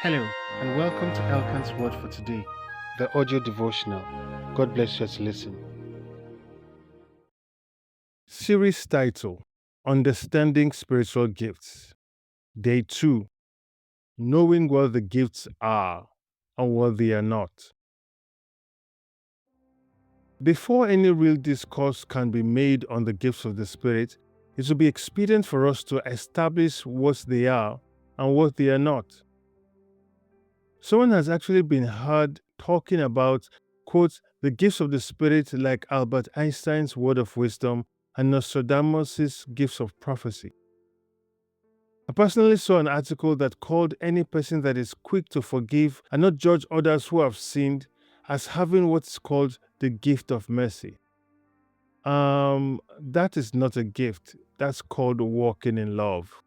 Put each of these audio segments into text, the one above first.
Hello, and welcome to Elkan's Word for Today, the audio devotional. God bless you as you listen. Series title: Understanding Spiritual Gifts. Day 2: Knowing what the gifts are and what they are not. Before any real discourse can be made on the gifts of the Spirit, it will be expedient for us to establish what they are and what they are not. Someone has actually been heard talking about, quote, the gifts of the Spirit like Albert Einstein's word of wisdom and Nostradamus' gifts of prophecy. I personally saw an article that called any person that is quick to forgive and not judge others who have sinned as having what's called the gift of mercy. That is not a gift. That's called walking in love.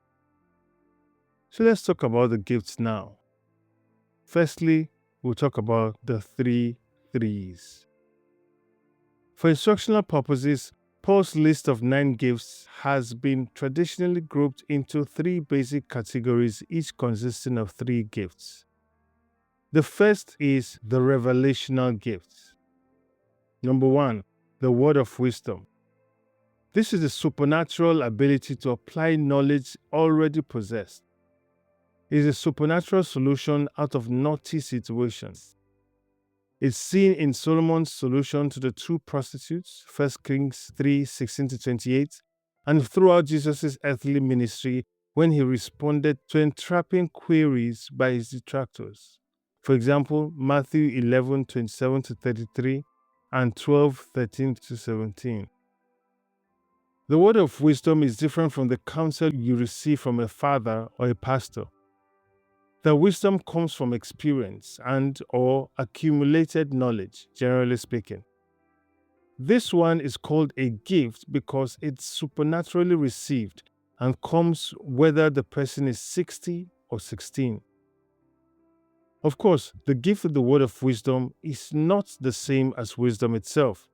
So let's talk about the gifts now. Firstly, we'll talk about the 3 threes. For instructional purposes, Paul's list of 9 gifts has been traditionally grouped into 3 basic categories, each consisting of 3 gifts. The first is the revelational gifts. Number 1, the word of wisdom. This is the supernatural ability to apply knowledge already possessed. It is a supernatural solution out of naughty situations. It's seen in Solomon's solution to the 2 prostitutes, 1 Kings 3:16-28, and throughout Jesus' earthly ministry when he responded to entrapping queries by his detractors. For example, Matthew 11:27-33 and 12:13-17. The word of wisdom is different from the counsel you receive from a father or a pastor. The wisdom comes from experience and/or accumulated knowledge, generally speaking. This one is called a gift because it's supernaturally received and comes whether the person is 60 or 16. Of course, the gift of the word of wisdom is not the same as wisdom itself,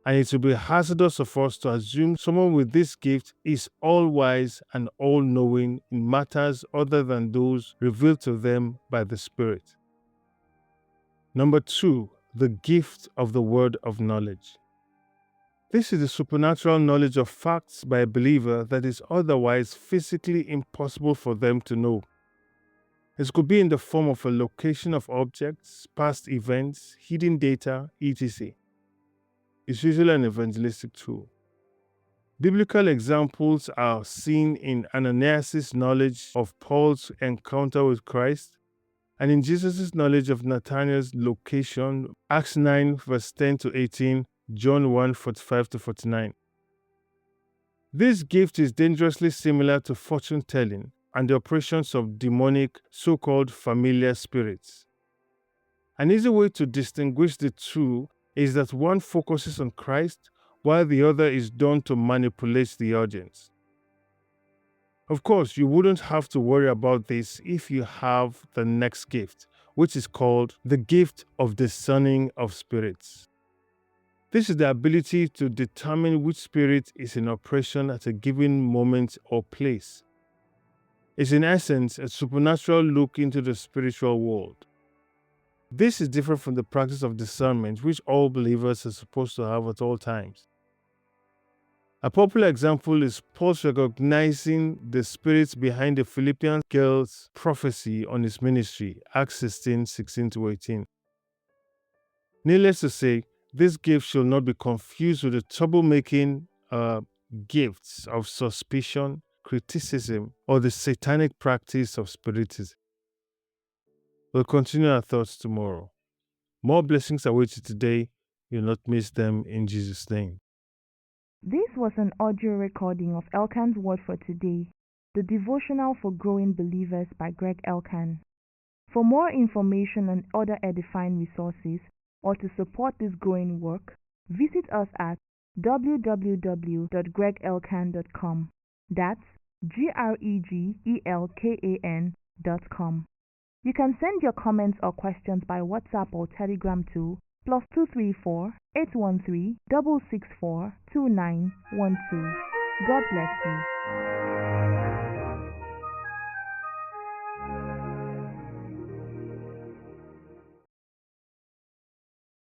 and it will be hazardous of us to assume someone with this gift is all-wise and all-knowing in matters other than those revealed to them by the Spirit. Number 2, the gift of the word of knowledge. This is the supernatural knowledge of facts by a believer that is otherwise physically impossible for them to know. This could be in the form of a location of objects, past events, hidden data, etc. It's usually an evangelistic tool. Biblical examples are seen in Ananias' knowledge of Paul's encounter with Christ and in Jesus' knowledge of Nathanael's location, Acts 9 verse 10-18, John 1 45-49. This gift is dangerously similar to fortune telling and the operations of demonic, so-called familiar spirits. An easy way to distinguish the two is that one focuses on Christ while the other is done to manipulate the audience. Of course, you wouldn't have to worry about this if you have the next gift, which is called the gift of discerning of spirits. This is the ability to determine which spirit is in operation at a given moment or place. It's in essence a supernatural look into the spiritual world. This is different from the practice of discernment, which all believers are supposed to have at all times. A popular example is Paul's recognizing the spirits behind the Philippian girl's prophecy on his ministry, Acts 16:16-18. Needless to say, this gift should not be confused with the troublemaking gifts of suspicion, criticism, or the satanic practice of spiritism. We'll continue our thoughts tomorrow. More blessings await you today. You'll not miss them in Jesus' name. This was an audio recording of Elkan's Word for Today, the devotional for growing believers by Greg Elkan. For more information on other edifying resources or to support this growing work, visit us at www.gregelkan.com. That's GREGELKAN.com. You can send your comments or questions by WhatsApp or Telegram to +234 813 664 2912. God bless you.